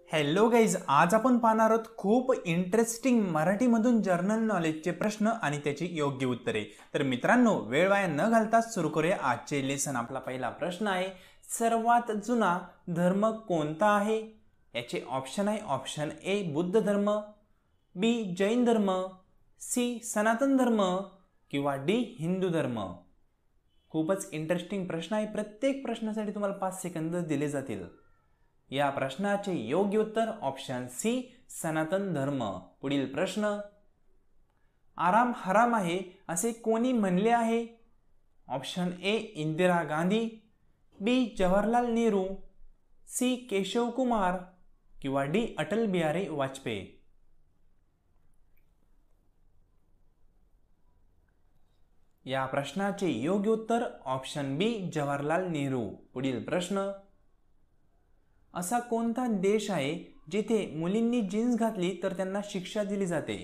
Hello guys, आज आपण पाहणार आहोत खूप इंटरेस्टिंग मराठीमधून जर्नल नॉलेजचे प्रश्न आणि त्याची योग्य उत्तरे। तर मित्रांनो, वेळ वाया न घालता सुरू करूया आजचे लेसन। आपला पहिला प्रश्न आहे, सर्वात जुना धर्म कोणता आहे? याचे ऑप्शन आहे, ऑप्शन ए बुद्ध धर्म, बी जैन धर्म, सी सनातन धर्म किंवा डी हिंदू धर्म। खूपच इंटरेस्टिंग प्रश्न आहे। प्रत्येक प्रश्नासाठी तुम्हाला 5 सेकंद दिले जातील। या प्रश्नाचे योग्य उत्तर ऑप्शन सी सनातन धर्म। पुढील प्रश्न, आराम हराम आहे असे कोणी म्हणले आहे? Option A Indira Gandhi, B Jawaharlal Nehru, C Keshav Kumar किंवा डी अटल बिहारी वाजपेयी। या प्रश्नाचे योग्य उत्तर ऑप्शन बी जवाहरलाल नेहरू। पुढील प्रश्न, असा कोणता देश आहे जिथे मुलींनी जीन्स घातली तर त्यांना शिक्षा दिली जाते?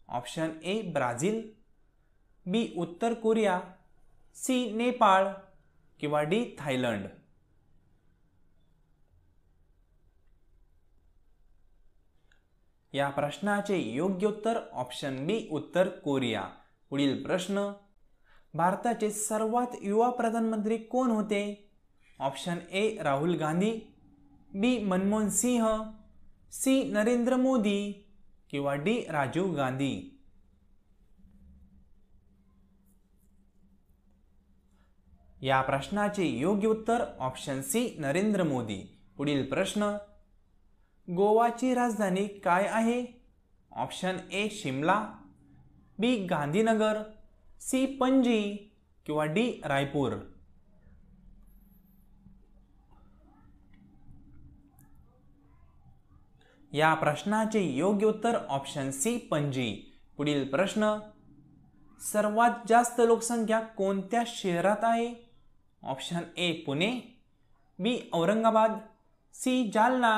ऑप्शन ए ब्राझील, बी उत्तर कोरिया, सी नेपाळ किंवा डी थायलंड। या प्रश्नाचे योग्य उत्तर ऑप्शन बी उत्तर कोरिया। पुढील प्रश्न, भारताचे सर्वात युवा प्रधानमंत्री कोण होते? Option A Rahul Gandhi, B Manmohan Singh, C Narendra Modi किंवा डी राजीव गांधी। या प्रश्नाचे योग्य उत्तर ऑप्शन सी नरेंद्र मोदी। पुढील प्रश्न, गोवाची राजधानी काय आहे? Option A Shimla, B Gandhinagar, C Panaji किंवा डी रायपूर। या प्रश्नाचे योग्य उत्तर ऑप्शन सी पणजी। पुढील प्रश्न, सर्वात जास्त लोकसंख्या कोणत्या शहरात आहे? Option A Pune, B Aurangabad, C Jalna,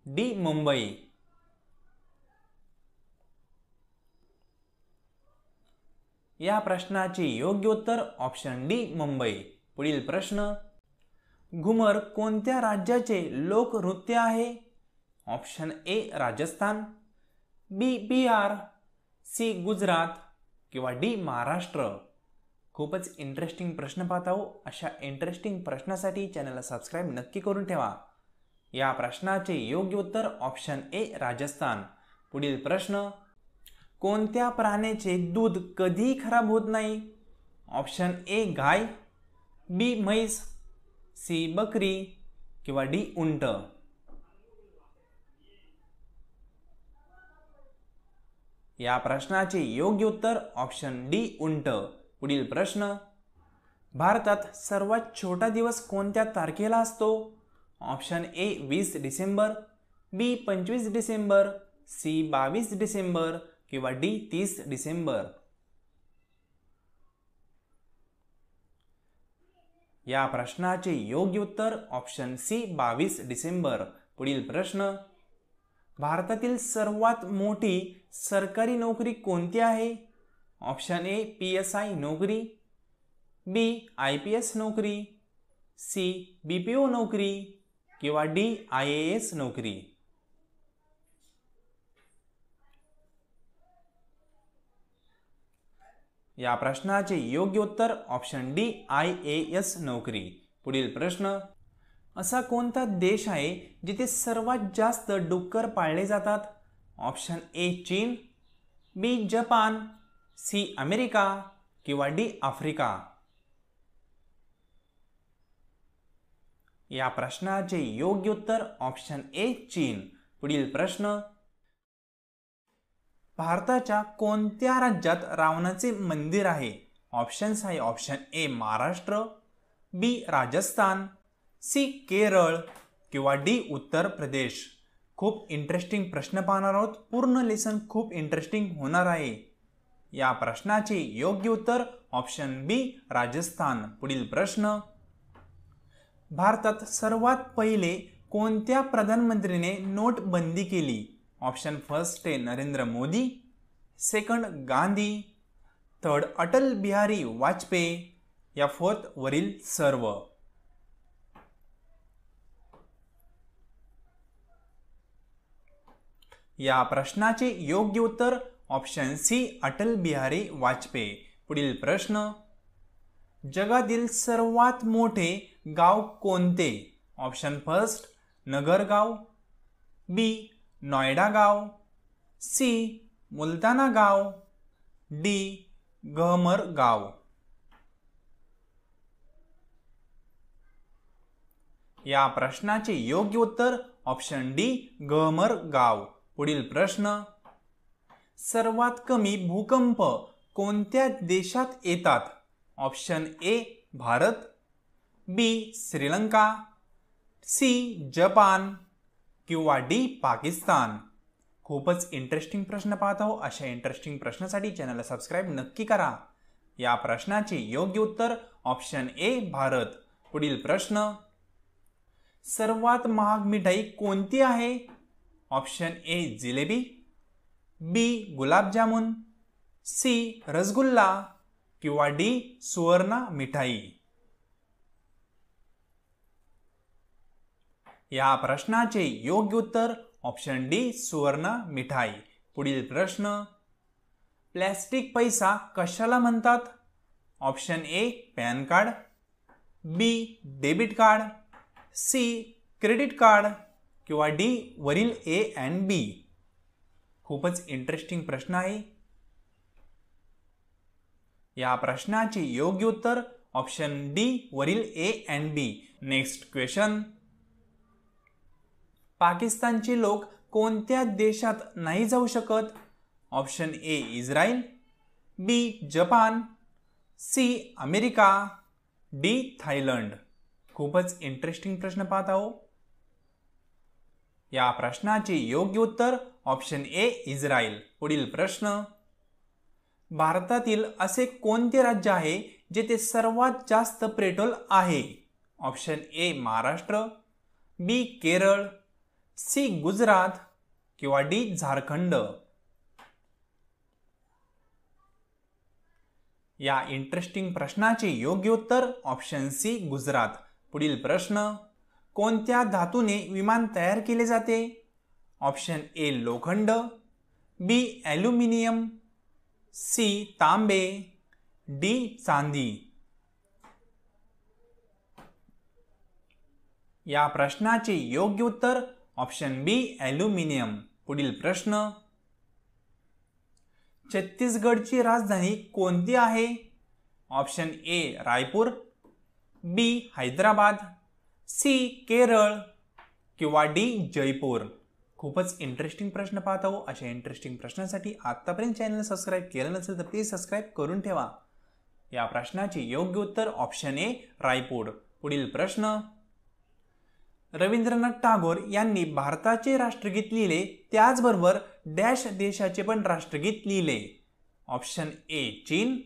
D Mumbai. या प्रश्नाचे योग्य उत्तर ऑप्शन डी मुंबई। पुढील प्रश्न, घुमर कोणत्या राज्याचे लोकनृत्य आहे? Option A Rajasthan, B Bihar, C Gujarat किंवा डी महाराष्ट्र। खूपच इंटरेस्टिंग प्रश्न पाहत आहोत। अशा इंटरेस्टिंग प्रश्नासाठी चॅनलला सबस्क्राइब नक्की करून ठेवा। या प्रश्नाचे योग्य उत्तर ऑप्शन ए राजस्थान। पुढील प्रश्न, कोणत्या प्राण्याचे दूध कधी खराब होत नाही? ऑप्शन ए गाय, बी म्हैस, सी बकरी किंवा डी उंट। या प्रश्नाचे योग्य उत्तर ऑप्शन डी उंट। पुढील प्रश्न, भारतात सर्वात छोटा दिवस कोणत्या तारखेला असतो? Option A 20 December, B 25 December, C 22 December किंवा डी 30 डिसेंबर। या प्रश्नाचे योग्य उत्तर ऑप्शन सी 22 डिसेंबर। पुढील प्रश्न, भारतातील सर्वात मोठी सरकारी नोकरी कोणती आहे? ऑप्शन ए PSI नोकरी, बी IPS नोकरी, सी BPO नोकरी किंवा डी IAS नोकरी। या प्रश्नाचे योग्य उत्तर ऑप्शन डी IAS नोकरी। पुढील प्रश्न, असा कोणता देश आहे जिथे सर्वात जास्त डुक्कर पाळले जातात? ऑप्शन ए चीन, बी जपान, सी अमेरिका किंवा डी आफ्रिका। या प्रश्नाचे योग्य उत्तर ऑप्शन ए चीन। पुढील प्रश्न, भारताच्या कोणत्या राज्यात रावणाचे मंदिर आहे? ऑप्शन्स आहे, option A Maharashtra, B Rajasthan, C Kerala किंवा डी उत्तर प्रदेश। खूप इंटरेस्टिंग प्रश्न पाहणार आहोत। पूर्ण लेसन खूप इंटरेस्टिंग होणार आहे। या प्रश्नाचे योग्य उत्तर ऑप्शन बी राजस्थान। पुढील प्रश्न, भारतात सर्वात पहिले कोणत्या प्रधानमंत्रीने नोट बंदी केली? Option first A Narendra Modi, second Gandhi, third Atal Bihari Vajpayee या फोर्थ वरील सर्व। या प्रश्नाचे योग्य उत्तर ऑप्शन सी अटल बिहारी वाजपेयी. पुढील प्रश्न, जगातील सर्वात मोठे गाव कोणते? ऑप्शन फर्स्ट नगर गाव, बी नोएडा गाव, सी मुल्ताना गाव, डी गहमर गाव. या प्रश्नाचे योग्य उत्तर ऑप्शन डी गहमर गाव. पुढील प्रश्न, सर्वात कमी भूकंप कोणत्या देशात येतात? Option A Bharat, B Sri Lanka, C Japan किंवा डी पाकिस्तान. खूपच इंटरेस्टिंग प्रश्न पाहत आहो. अशा इंटरेस्टिंग प्रश्नासाठी चॅनलला सबस्क्राईब नक्की करा. या प्रश्नाचे योग्य उत्तर ऑप्शन ए भारत. पुढील प्रश्न, सर्वात महाग मिठाई कोणती आहे? Option A jalebi, B gulab jamun, C rasgulla किंवा डी सुवर्ण मिठाई. या प्रश्नाचे योग्य उत्तर ऑप्शन डी सुवर्ण मिठाई. पुढील प्रश्न, प्लॅस्टिक पैसा कशाला म्हणतात? Option A PAN card, B debit card, C credit card किंवा डी वरील ए अँड बी. खूपच इंटरेस्टिंग प्रश्न आहे. या प्रश्नाचे योग्य उत्तर ऑप्शन डी वरील A and B. Next question, पाकिस्तानचे लोक कोणत्या देशात नाही जाऊ शकत? Option A Israel, B Japan, C America, D Thailand. खूपच इंटरेस्टिंग प्रश्न पाहत आहो. या प्रश्नाचे योग्य उत्तर ऑप्शन ए इस्रायल. पुढील प्रश्न, भारतातील असे कोणते राज्य आहे जेथे सर्वात जास्त पेट्रोल आहे? Option A Maharashtra, B Kerala, C Gujarat किंवा डी झारखंड. या इंटरेस्टिंग प्रश्नाचे योग्य उत्तर ऑप्शन सी गुजरात. पुढील प्रश्न, कोणत्या धातूने विमान तयार केले जाते? ऑप्शन ए लोखंड, बी ॲल्युमिनियम, सी तांबे, डी चांदी. या प्रश्नाचे योग्य उत्तर ऑप्शन बी ॲल्युमिनियम. पुढील प्रश्न, छत्तीसगडची राजधानी कोणती आहे? Option A Raipur, B Hyderabad, C Kerala किंवा डी जयपूर. खूपच इंटरेस्टिंग प्रश्न पाहत आहो. अशा इंटरेस्टिंग प्रश्नांसाठी आतापर्यंत चॅनल सबस्क्राईब केलं नसेल तर प्लीज सबस्क्राईब करून ठेवा. या प्रश्नाचे योग्य उत्तर ऑप्शन ए रायपूर. पुढील प्रश्न, रवींद्रनाथ टागोर यांनी भारताचे राष्ट्रगीत लिहिले त्याचबरोबर डॅश देशाचे पण राष्ट्रगीत लिहिले? ऑप्शन ए चीन,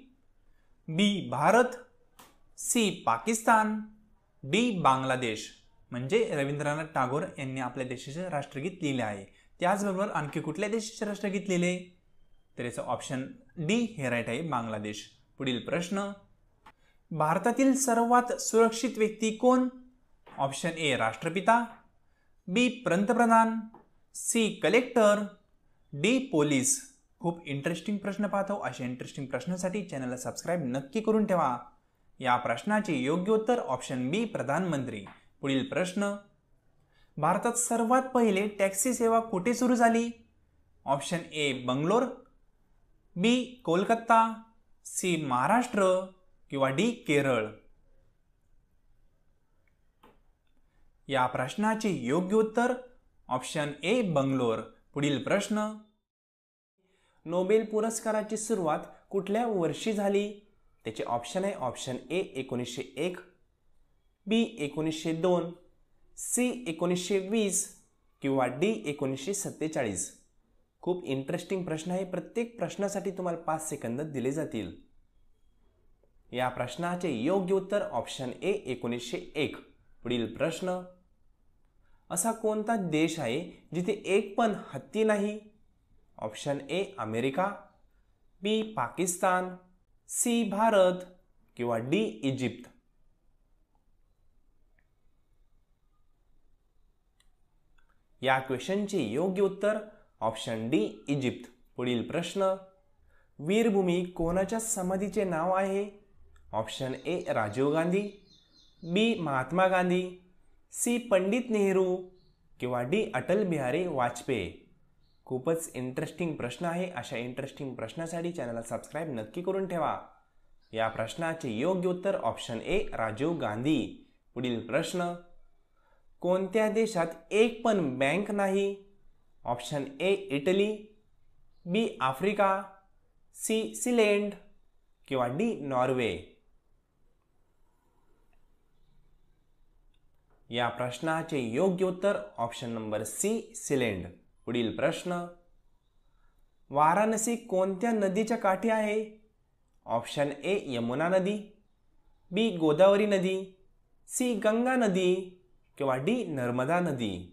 बी भारत, सी पाकिस्तान, डी बांगलादेश. म्हणजे रवींद्रनाथ टागोर यांनी आपल्या देशाचे राष्ट्रगीत लिहिले आहे. त्याचबरोबर आणखी कुठल्या देशाचे राष्ट्रगीत लिहिले? तर याचं ऑप्शन डी हे राईट आहे, बांगलादेश. पुढील प्रश्न, भारतातील सर्वात सुरक्षित व्यक्ती कोण? ऑप्शन ए राष्ट्रपिता, बी पंतप्रधान, सी कलेक्टर, डी पोलीस. खूप इंटरेस्टिंग प्रश्न पाहतो. अशा इंटरेस्टिंग प्रश्नासाठी चॅनलला सबस्क्राईब नक्की करून ठेवा. या प्रश्नाचे योग्य उत्तर ऑप्शन बी प्रधानमंत्री. पुढील प्रश्न, भारतात सर्वात पहिले टॅक्सी सेवा कुठे सुरू झाली? Option A Bangalore, B Kolkata, C Maharashtra किंवा डी केरळ. या प्रश्नाचे योग्य उत्तर ऑप्शन ए बंगलोर. पुढील प्रश्न, नोबेल पुरस्काराची सुरुवात कुठल्या वर्षी झाली? त्याचे ऑप्शन आहे ऑप्शन ए 1901, बी 1902, सी 1920 किंवा डी 1947. खूप इंटरेस्टिंग प्रश्न आहे. प्रत्येक प्रश्नासाठी तुम्हाला 5 सेकंद दिले जातील. या प्रश्नाचे योग्य उत्तर ऑप्शन ए 1901. पुढील प्रश्न, असा कोणता देश आहे जिथे एक पण हत्ती नाही? Option A America, B Pakistan, C Bharat किंवा डी इजिप्त. या क्वेश्चनचे योग्य उत्तर ऑप्शन डी इजिप्त. पुढील प्रश्न, वीरभूमी कोणाच्या समाधीचे नाव आहे? Option A Rajiv Gandhi, B Mahatma Gandhi, C Pandit Nehru किंवा डी अटल बिहारी वाजपेयी. खूपच इंटरेस्टिंग प्रश्न आहे. अशा इंटरेस्टिंग प्रश्नासाठी चॅनलला सबस्क्राईब नक्की करून ठेवा. या प्रश्नाचे योग्य उत्तर ऑप्शन ए राजीव गांधी. पुढील प्रश्न, कोणत्या देशात एक पण बँक नाही? Option A Italy, B Africa, C सिलेंड किंवा डी नॉर्वे. या प्रश्नाचे योग्य उत्तर ऑप्शन नंबर सी सिलेंड. पुढील प्रश्न, वाराणसी कोणत्या नदीच्या काठी आहे? ऑप्शन ए यमुना नदी, बी गोदावरी नदी, सी गंगा नदी किंवा डी नर्मदा नदी.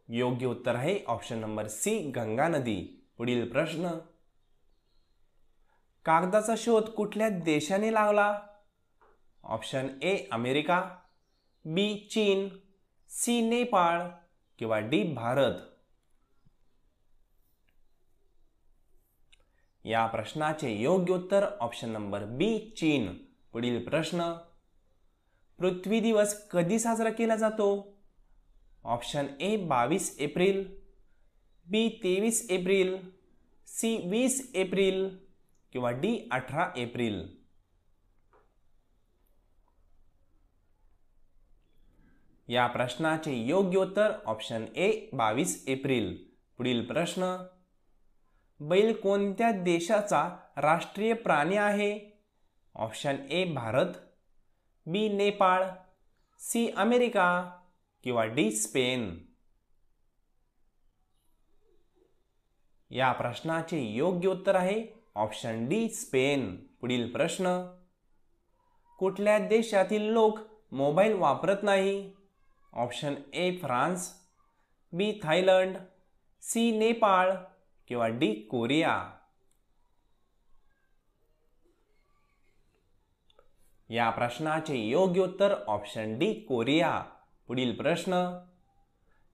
योग्य उत्तर आहे ऑप्शन नंबर सी गंगा नदी. पुढील प्रश्न, कागदाचा शोध कुठल्या देशाने लावला? ऑप्शन ए अमेरिका, बी चीन, सी नेपाळ किंवा डी भारत. या प्रश्नाचे योग्य उत्तर ऑप्शन नंबर बी चीन. पुढील प्रश्न, पृथ्वी दिवस कधी साजरा केला जातो? Option A 22 April, B 23 April, C 20 April किंवा डी 18 एप्रिल. या प्रश्नाचे योग्य उत्तर ऑप्शन ए 22 एप्रिल. पुढील प्रश्न, बैल कोणत्या देशाचा राष्ट्रीय प्राणी आहे? Option A Bharat, B Nepal, C America किंवा डी स्पेन. या प्रश्नाचे योग्य उत्तर आहे ऑप्शन डी स्पेन. पुढील प्रश्न, कुठल्या देशातील लोक मोबाईल वापरत नाही? Option A France, B Thailand, C Nepal किंवा डी कोरिया. या प्रश्नाचे योग्य उत्तर ऑप्शन डी कोरिया. पुढील प्रश्न,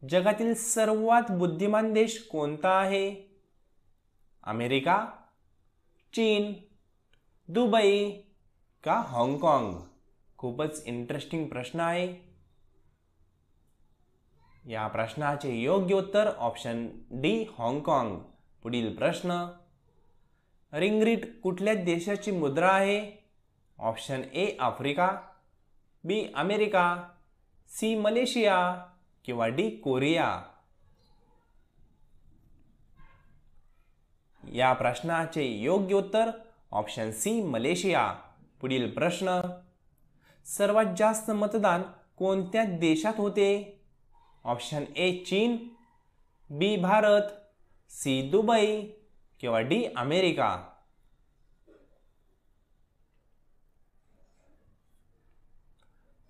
जगातील सर्वात बुद्धिमान देश कोणता आहे? अमेरिका, चीन, दुबई का हाँगकाँग. खूपच इंटरेस्टिंग प्रश्न आहे. या प्रश्नाचे योग्य उत्तर ऑप्शन डी हाँगकाँग. पुढील प्रश्न, रिंगरीट कुठल्या देशाची मुद्रा आहे? Option A Africa, B America, C Malaysia किंवा डी कोरिया. या प्रश्नाचे योग्य उत्तर ऑप्शन सी मलेशिया. पुढील प्रश्न, सर्वात जास्त मतदान कोणत्या देशात होते? ऑप्शन ए चीन, बी भारत, सी दुबई किंवा डी अमेरिका.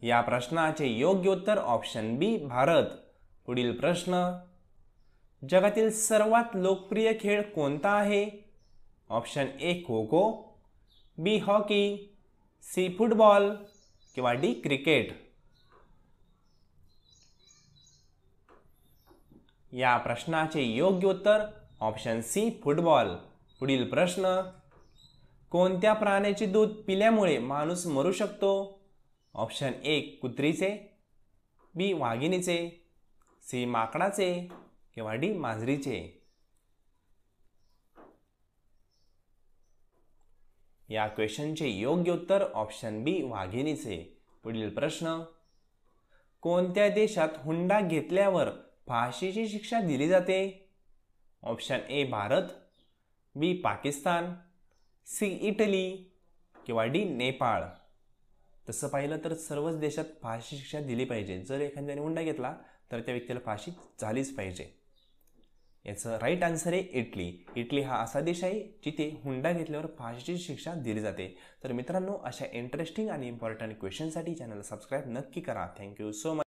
या प्रश्नाचे योग्य उत्तर ऑप्शन बी भारत. पुढील प्रश्न, जगातील सर्वात लोकप्रिय खेळ कोणता आहे? Option A kho kho, B hockey, C football किंवा डी क्रिकेट. या प्रश्नाचे योग्य उत्तर ऑप्शन सी फुटबॉल. पुढील प्रश्न, कोणत्या प्राण्याचे दूध पिल्यामुळे माणूस मरू शकतो? ऑप्शन ए कुत्रीचे, बी वाघिणीचे, सी माकडाचे किंवा डी मांजरीचे. या क्वेश्चनचे योग्य उत्तर ऑप्शन बी वाघिणीचे. पुढील प्रश्न, कोणत्या देशात हुंडा घेतल्यावर फाशीची शिक्षा दिली जाते? Option A Bharat, B Pakistan, C Italy किंवा डी नेपाळ. तसं पाहिलं तर सर्वच देशात फाशी शिक्षा दिली पाहिजे. जर एखाद्याने हुंडा घेतला तर त्या व्यक्तीला फाशी झालीच पाहिजे. याचं राईट आन्सर आहे इटली. इटली हा असा देश आहे जिथे हुंडा घेतल्यावर फाशीची शिक्षा दिली जाते. तर मित्रांनो, अशा इंटरेस्टिंग आणि इम्पॉर्टंट क्वेश्चनसाठी चॅनलला सबस्क्राईब नक्की करा. Thank you so much.